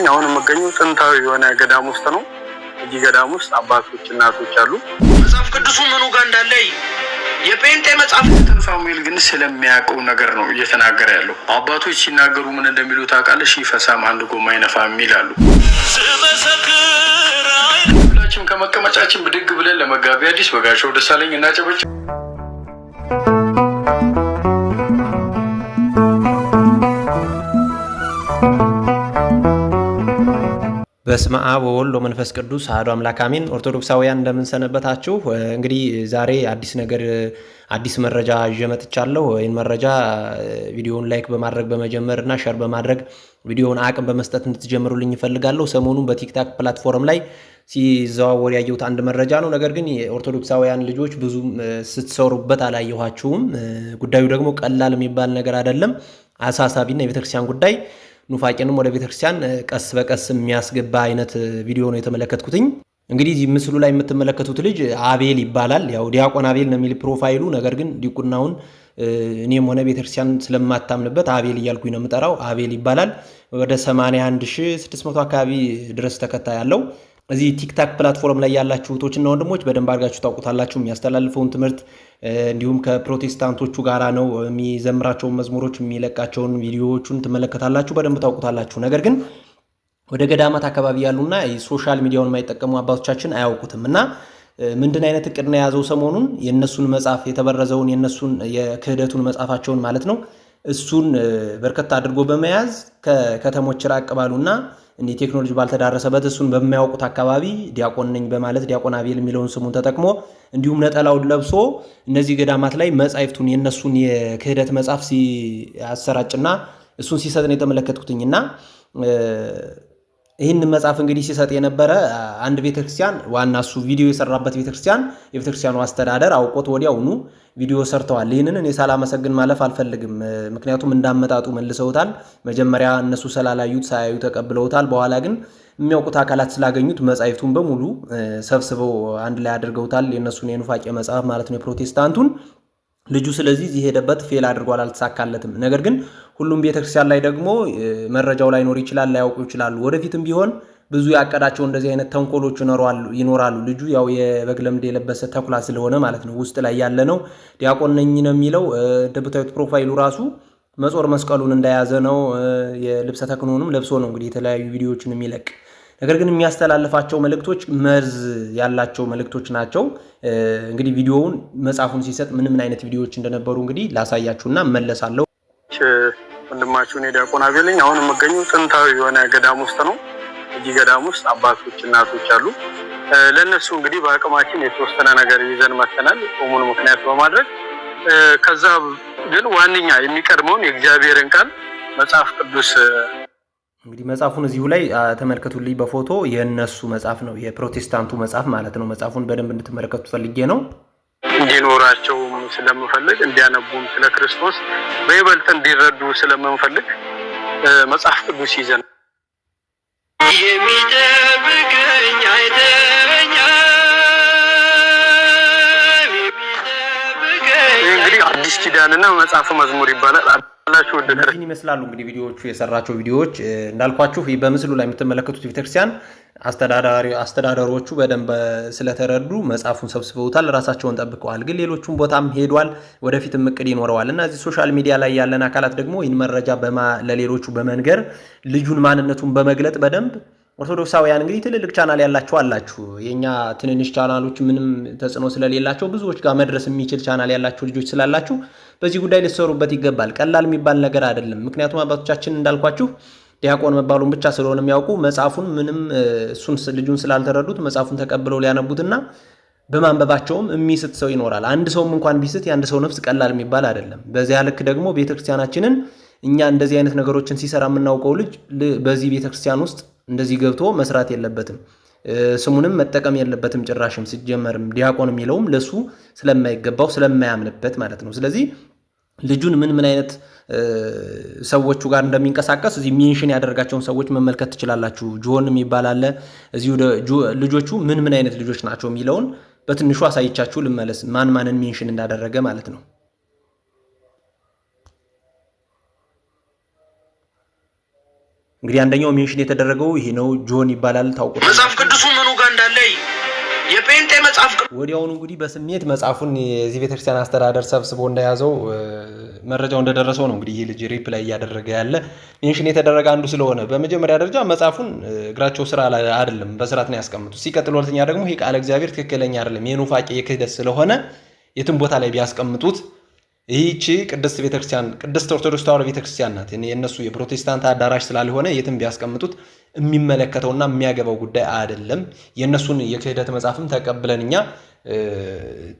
አሁን የምገኘው ጥንታዊ የሆነ ገዳም ውስጥ ነው። እዚህ ገዳም ውስጥ አባቶች እናቶች አሉ። መጽሐፍ ቅዱሱ ምኑ ጋር እንዳለ የጴንጤ መጽሐፍ ሳሙኤል ግን ስለሚያውቀው ነገር ነው እየተናገረ ያለው። አባቶች ሲናገሩ ምን እንደሚሉ ታውቃለህ? ፈሳም አንድ ጎማ አይነፋም ይላሉ። ሁላችንም ከመቀመጫችን ብድግ ብለን ለመጋቢ አዲስ በጋሻው ደሳለኝ እናጨበጭ። በስመ አብ ወወልድ ወመንፈስ ቅዱስ አሐዱ አምላክ አሜን። ኦርቶዶክሳውያን እንደምን ሰነበታችሁ? እንግዲህ ዛሬ አዲስ መረጃ ይዤ መጥቻለሁ። ይህን መረጃ ቪዲዮውን ላይክ በማድረግ በመጀመርና ሼር በማድረግ ቪዲዮውን አቅም በመስጠት እንድትጀምሩልኝ እፈልጋለሁ። ሰሞኑን በቲክታክ ፕላትፎርም ላይ ሲዘዋወር ያየሁት አንድ መረጃ ነው። ነገር ግን የኦርቶዶክሳውያን ልጆች ብዙ ስትሰሩበት አላየኋችሁም። ጉዳዩ ደግሞ ቀላል የሚባል ነገር አይደለም። አሳሳቢና የቤተክርስቲያን ጉዳይ ኑፋቄንም ወደ ቤተክርስቲያን ቀስ በቀስ የሚያስገባ አይነት ቪዲዮ ነው የተመለከትኩትኝ። እንግዲህ እዚህ ምስሉ ላይ የምትመለከቱት ልጅ አቤል ይባላል። ያው ዲያቆን አቤል ነው የሚል ፕሮፋይሉ። ነገር ግን ዲቁናውን እኔም ሆነ ቤተክርስቲያን ስለማታምንበት አቤል እያልኩኝ ነው የምጠራው። አቤል ይባላል። ወደ 81600 አካባቢ ድረስ ተከታይ ያለው። እዚህ ቲክታክ ፕላትፎርም ላይ ያላችሁ እህቶችና ወንድሞች በደንብ አድርጋችሁ ታውቁታላችሁ። የሚያስተላልፈውን ትምህርት እንዲሁም ከፕሮቴስታንቶቹ ጋራ ነው የሚዘምራቸውን መዝሙሮች፣ የሚለቃቸውን ቪዲዮዎቹን ትመለከታላችሁ፣ በደንብ ታውቁታላችሁ። ነገር ግን ወደ ገዳማት አካባቢ ያሉና ሶሻል ሚዲያውን የማይጠቀሙ አባቶቻችን አያውቁትም እና ምንድን አይነት እቅድ ነው የያዘው? ሰሞኑን የእነሱን መጽሐፍ የተበረዘውን የእነሱን የክህደቱን መጽሐፋቸውን ማለት ነው እሱን በርከት አድርጎ በመያዝ ከከተሞች ራቅ ባሉና እንዲህ ቴክኖሎጂ ባልተዳረሰበት እሱን በማያውቁት አካባቢ ዲያቆን ነኝ በማለት ዲያቆን አቤል የሚለውን ስሙን ተጠቅሞ እንዲሁም ነጠላውን ለብሶ እነዚህ ገዳማት ላይ መጻሕፍቱን የነሱን የክህደት መጽሐፍ ሲያሰራጭና እሱን ሲሰጥ ነው የተመለከትኩትኝና ይህን መጽሐፍ እንግዲህ ሲሰጥ የነበረ አንድ ቤተክርስቲያን ዋና እሱ ቪዲዮ የሰራበት የቤተክርስቲያኑ አስተዳደር አውቆት ወዲያውኑ ቪዲዮ ሰርተዋል። ይህንን እኔ ሳላመሰግን ማለፍ አልፈልግም። ምክንያቱም እንዳመጣጡ መልሰውታል። መጀመሪያ እነሱ ስላላዩት ሳያዩ ተቀብለውታል። በኋላ ግን የሚያውቁት አካላት ስላገኙት መጻሕፍቱን በሙሉ ሰብስበው አንድ ላይ አድርገውታል። የእነሱን የኑፋቄ መጽሐፍ ማለት ነው የፕሮቴስታንቱን ልጁ። ስለዚህ የሄደበት ፌል አድርጓል፣ አልተሳካለትም። ነገር ግን ሁሉም ቤተክርስቲያን ላይ ደግሞ መረጃው ላይኖር ይችላል፣ ላያውቁ ይችላሉ። ወደፊትም ቢሆን ብዙ ያቀዳቸው እንደዚህ አይነት ተንኮሎች ይኖራሉ። ልጁ ያው የበግ ለምድ የለበሰ ተኩላ ስለሆነ ማለት ነው ውስጥ ላይ ያለ ነው። ዲያቆን ነኝ ነው የሚለው። እንደምታዩት ፕሮፋይሉ ራሱ መጾር መስቀሉን እንደያዘ ነው። የልብሰ ተክህኖንም ለብሶ ነው እንግዲህ የተለያዩ ቪዲዮዎችን የሚለቅ። ነገር ግን የሚያስተላልፋቸው መልእክቶች መርዝ ያላቸው መልእክቶች ናቸው። እንግዲህ ቪዲዮውን መጽሐፉን ሲሰጥ ምን አይነት ቪዲዮዎች እንደነበሩ እንግዲህ ላሳያችሁና እመለሳለሁ። ወንድማችሁ እኔ ዲያቆን አቤል ነኝ። አሁን የምገኘው ጥንታዊ የሆነ ገዳም ውስጥ ነው። እዚህ ገዳም ውስጥ አባቶች እናቶች አሉ። ለእነሱ እንግዲህ በአቅማችን የተወሰነ ነገር ይዘን መተናል፣ ጾሙን ምክንያት በማድረግ ከዛ ግን ዋነኛ የሚቀድመውን የእግዚአብሔርን ቃል መጽሐፍ ቅዱስ እንግዲህ መጽሐፉን እዚሁ ላይ ተመልከቱልኝ በፎቶ የነሱ መጽሐፍ ነው፣ የፕሮቴስታንቱ መጽሐፍ ማለት ነው። መጽሐፉን በደንብ እንድትመለከቱ ፈልጌ ነው። እንዲኖራቸው ስለምፈልግ እንዲያነቡም ስለ ክርስቶስ በይበልጥ እንዲረዱ ስለምንፈልግ መጽሐፍ ቅዱስ ይዘን የሚጠብቀኝ አይተኛ እንግዲህ አዲስ ኪዳንና መጽሐፈ መዝሙር ይባላል። አላችሁ እነዚህን ይመስላሉ እንግዲህ ቪዲዮዎቹ የሰራቸው ቪዲዮዎች። እንዳልኳችሁ በምስሉ ላይ የምትመለከቱት ቤተክርስቲያን አስተዳደሮቹ በደንብ ስለተረዱ መጽሐፉን ሰብስበውታል፣ ራሳቸውን ጠብቀዋል። ግን ሌሎቹም ቦታም ሄዷል፣ ወደፊትም እቅድ ይኖረዋል እና እዚህ ሶሻል ሚዲያ ላይ ያለን አካላት ደግሞ ይህን መረጃ ለሌሎቹ በመንገር ልጁን ማንነቱን በመግለጥ በደንብ ኦርቶዶክሳውያን እንግዲህ ትልልቅ ቻናል ያላችሁ አላችሁ። የኛ ትንንሽ ቻናሎች ምንም ተጽዕኖ ስለሌላቸው ብዙዎች ጋር መድረስ የሚችል ቻናል ያላችሁ ልጆች ስላላችሁ በዚህ ጉዳይ ልትሰሩበት ይገባል። ቀላል የሚባል ነገር አይደለም። ምክንያቱም አባቶቻችን እንዳልኳችሁ ዲያቆን መባሉን ብቻ ስለሆነ የሚያውቁ መጽሐፉን ምንም እሱን ልጁን ስላልተረዱት መጽሐፉን ተቀብለው ሊያነቡትና በማንበባቸውም የሚስት ሰው ይኖራል። አንድ ሰውም እንኳን ቢስት የአንድ ሰው ነፍስ ቀላል የሚባል አይደለም። በዚያ ልክ ደግሞ ቤተክርስቲያናችንን እኛ እንደዚህ አይነት ነገሮችን ሲሰራ የምናውቀው ልጅ በዚህ ቤተክርስቲያን ውስጥ እንደዚህ ገብቶ መስራት የለበትም። ስሙንም መጠቀም የለበትም ጭራሽም። ሲጀመርም ዲያቆን የሚለውም ለሱ ስለማይገባው ስለማያምንበት ማለት ነው። ስለዚህ ልጁን ምን አይነት ሰዎቹ ጋር እንደሚንቀሳቀስ እዚህ ሜንሽን ያደረጋቸውን ሰዎች መመልከት ትችላላችሁ። ጆን የሚባል አለ። እዚሁ ልጆቹ ምን አይነት ልጆች ናቸው የሚለውን በትንሹ አሳይቻችሁ ልመለስ፣ ማንን ሜንሽን እንዳደረገ ማለት ነው። እንግዲህ አንደኛው ሜንሽን የተደረገው ይሄ ነው። ጆን ይባላል። ታውቁት መጽሐፍ ቅዱሱ ምኑ ጋር እንዳለ የጴንጤ መጽሐፍ ወዲያውኑ እንግዲህ በስሜት መጽሐፉን የዚህ ቤተክርስቲያን አስተዳደር ሰብስቦ እንደያዘው መረጃው እንደደረሰው ነው እንግዲህ ይሄ ልጅ ሪፕላይ እያደረገ ያለ ሜንሽን የተደረገ አንዱ ስለሆነ በመጀመሪያ ደረጃ መጽሐፉን እግራቸው ስራ አይደለም በስርዓት ነው ያስቀምጡት። ሲቀጥል ሁለተኛ ደግሞ ይሄ ቃለ እግዚአብሔር ትክክለኛ አይደለም የኑፋቄ የክህደት ስለሆነ የትም ቦታ ላይ ቢያስቀምጡት ይህቺ ቅድስት ቤተክርስቲያን ቅድስት ኦርቶዶክስ ተዋሕዶ ቤተክርስቲያን ናት። የእነሱ የፕሮቴስታንት አዳራሽ ስላልሆነ የትም ቢያስቀምጡት የሚመለከተውና የሚያገባው ጉዳይ አይደለም። የእነሱን የክህደት መጽሐፍም ተቀብለን እኛ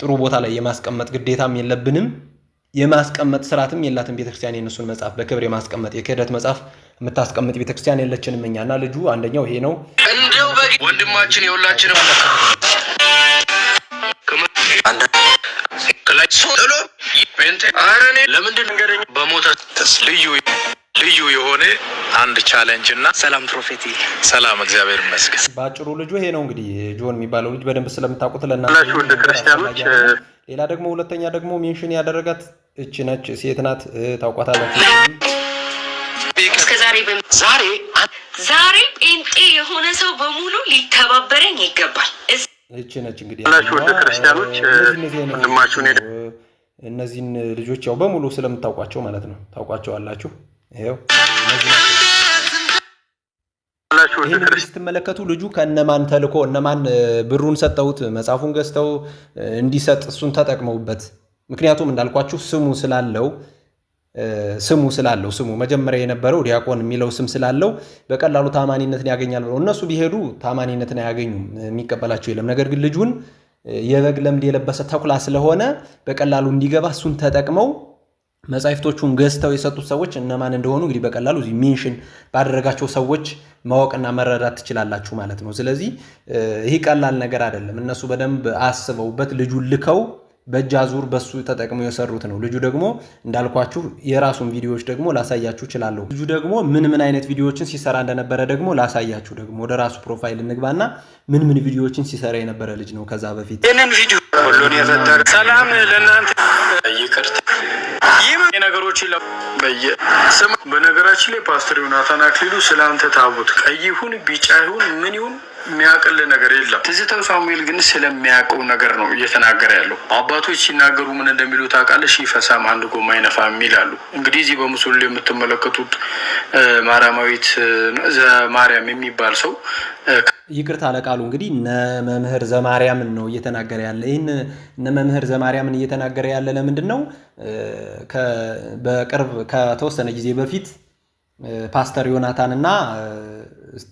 ጥሩ ቦታ ላይ የማስቀመጥ ግዴታም የለብንም። የማስቀመጥ ስርዓትም የላትም ቤተክርስቲያን የእነሱን መጽሐፍ በክብር የማስቀመጥ የክህደት መጽሐፍ የምታስቀምጥ ቤተክርስቲያን የለችንም እኛና ልጁ አንደኛው ይሄ ነው። እንደው ወንድማችን የሁላችንም ለምንድን ንገረኝ በሞተ ልዩ የሆነ አንድ ቻሌንጅ እና ሰላም ፕሮፌቲ ሰላም እግዚአብሔር ይመስገን። ባጭሩ ልጁ ይሄ ነው እንግዲህ ጆን የሚባለው ልጅ በደንብ ስለምታውቁት ለእናንተ ወደ ክርስቲያኖች። ሌላ ደግሞ ሁለተኛ ደግሞ ሜንሽን ያደረጋት እቺ ነች፣ ሴት ናት፣ ታውቋታላችሁ። ዛሬ ጴንጤ የሆነ ሰው በሙሉ ሊተባበረኝ ይገባል። እቺ ነች እንግዲህ ወደ ክርስቲያኖች ወንድማችሁን እነዚህን ልጆች ያው በሙሉ ስለምታውቋቸው ማለት ነው ታውቋቸዋላችሁ። ይሄው ይሄን ስትመለከቱ ልጁ ከነማን ተልኮ እነማን ብሩን ሰጠውት መጽሐፉን ገዝተው እንዲሰጥ እሱን ተጠቅመውበት። ምክንያቱም እንዳልኳችሁ ስሙ መጀመሪያ የነበረው ዲያቆን የሚለው ስም ስላለው በቀላሉ ታማኒነትን ያገኛል ብለው እነሱ ቢሄዱ ታማኒነትን አያገኙም፣ የሚቀበላቸው የለም። ነገር ግን ልጁን የበግ ለምድ የለበሰ ተኩላ ስለሆነ በቀላሉ እንዲገባ እሱን ተጠቅመው መጻሕፍቶቹን ገዝተው የሰጡት ሰዎች እነማን እንደሆኑ እንግዲህ በቀላሉ እዚህ ሜንሽን ባደረጋቸው ሰዎች ማወቅና መረዳት ትችላላችሁ ማለት ነው። ስለዚህ ይሄ ቀላል ነገር አይደለም። እነሱ በደንብ አስበውበት ልጁን ልከው በእጅ አዙር በሱ ተጠቅመው የሰሩት ነው። ልጁ ደግሞ እንዳልኳችሁ የራሱን ቪዲዮዎች ደግሞ ላሳያችሁ እችላለሁ። ልጁ ደግሞ ምን አይነት ቪዲዮዎችን ሲሰራ እንደነበረ ደግሞ ላሳያችሁ። ደግሞ ወደ ራሱ ፕሮፋይል እንግባና ምን ቪዲዮዎችን ሲሰራ የነበረ ልጅ ነው ከዛ በፊት። ይህንን ቪዲዮ ሁሉን የፈጠረ ሰላም ለእናንተ ይቅርታ ነገሮች በየስም በነገራችን ላይ ፓስተር ዮናታን አክሊሉ ስለአንተ ታቦት ቀይ ይሁን ቢጫ ይሁን ምን ይሁን የሚያቅል ነገር የለም። ትዝታው ሳሙኤል ግን ስለሚያውቀው ነገር ነው እየተናገረ ያለው። አባቶች ሲናገሩ ምን እንደሚሉ ታውቃለህ? ሺህ ፈሳም አንድ ጎማ አይነፋም ይላሉ። እንግዲህ እዚህ በምስሉ ላይ የምትመለከቱት ማርያማዊት ዘማርያም የሚባል ሰው ይቅርታ ለቃሉ እንግዲህ እነ መምህር ዘማርያምን ነው እየተናገረ ያለ። ይህን እነ መምህር ዘማርያምን እየተናገረ ያለ ለምንድን ነው? በቅርብ ከተወሰነ ጊዜ በፊት ፓስተር ዮናታን እና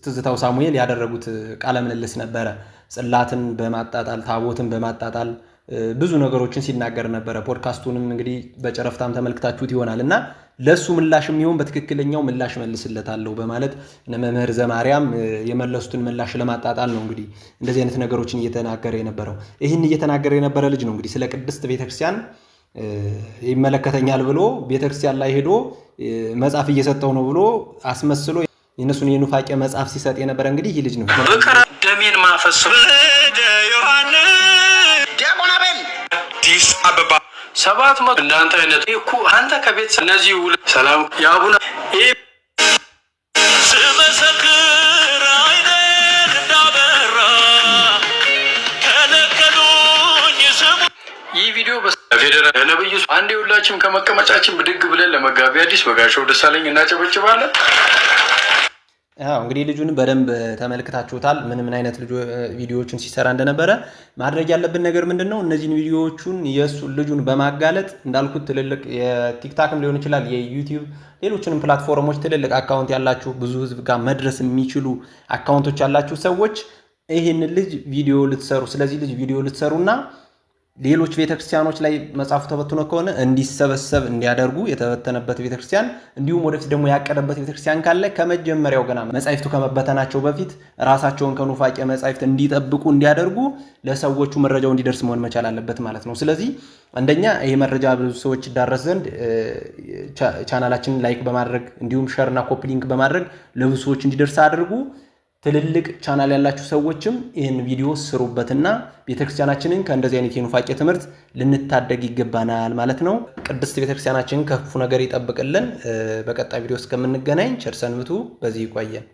ትዝታው ሳሙኤል ያደረጉት ቃለ ምልልስ ነበረ። ጽላትን በማጣጣል ታቦትን በማጣጣል ብዙ ነገሮችን ሲናገር ነበረ። ፖድካስቱንም እንግዲህ በጨረፍታም ተመልክታችሁት ይሆናል እና ለሱ ምላሽ የሚሆን በትክክለኛው ምላሽ መልስለታለሁ በማለት እነ መምህር ዘማርያም የመለሱትን ምላሽ ለማጣጣል ነው እንግዲህ እንደዚህ አይነት ነገሮችን እየተናገረ የነበረው። ይህን እየተናገረ የነበረ ልጅ ነው እንግዲህ ስለ ቅድስት ቤተክርስቲያን ይመለከተኛል ብሎ ቤተክርስቲያን ላይ ሄዶ መጽሐፍ እየሰጠው ነው ብሎ አስመስሎ የነሱን የኑፋቄ መጽሐፍ ሲሰጥ የነበረ እንግዲህ ይህ ልጅ ነው። ደሜን ማፈስ ዲያቆን አቤል አዲስ አበባ 700 እንዳንተ አይነት እኮ አንተ ከቤት እነዚህ ሰላም ያቡና ስመሰክር አይነት እንዳበራ ከለከሉኝ ስሙ። ይህ ቪዲዮ በፌደራል ለነብዩ አንዴ ሁላችንም ከመቀመጫችን ብድግ ብለን ለመጋቢ አዲስ በጋሻው ደሳለኝ እናጨበጭባለን። እንግዲህ ልጁን በደንብ ተመልክታችሁታል። ምን አይነት ቪዲዮዎችን ሲሰራ እንደነበረ። ማድረግ ያለብን ነገር ምንድነው? እነዚህን ቪዲዮዎቹን ልጁን በማጋለጥ እንዳልኩት ትልልቅ የቲክታክም ሊሆን ይችላል የዩቲዩብ ሌሎችንም ፕላትፎርሞች ትልልቅ አካውንት ያላችሁ ብዙ ህዝብ ጋር መድረስ የሚችሉ አካውንቶች ያላችሁ ሰዎች ይህን ልጅ ቪዲዮ ልትሰሩ ስለዚህ ልጅ ቪዲዮ ልትሰሩና ሌሎች ቤተክርስቲያኖች ላይ መጽሐፉ ተበትኖ ከሆነ እንዲሰበሰብ እንዲያደርጉ የተበተነበት ቤተክርስቲያን እንዲሁም ወደፊት ደግሞ ያቀደበት ቤተክርስቲያን ካለ ከመጀመሪያው ገና መጻሕፍቱ ከመበተናቸው በፊት ራሳቸውን ከኑፋቄ መጻሕፍት እንዲጠብቁ እንዲያደርጉ ለሰዎቹ መረጃው እንዲደርስ መሆን መቻል አለበት ማለት ነው። ስለዚህ አንደኛ ይሄ መረጃ ብዙ ሰዎች ይዳረስ ዘንድ ቻናላችንን ላይክ በማድረግ እንዲሁም ሼር እና ኮፒ ሊንክ በማድረግ ለብዙ ሰዎች እንዲደርስ አድርጉ። ትልልቅ ቻናል ያላችሁ ሰዎችም ይህን ቪዲዮ ስሩበትና ቤተክርስቲያናችንን ከእንደዚህ አይነት የኑፋቄ ትምህርት ልንታደግ ይገባናል ማለት ነው። ቅድስት ቤተክርስቲያናችንን ከክፉ ነገር ይጠብቅልን። በቀጣይ ቪዲዮ እስከምንገናኝ ቸር ሰንብቱ። በዚህ ይቆየን።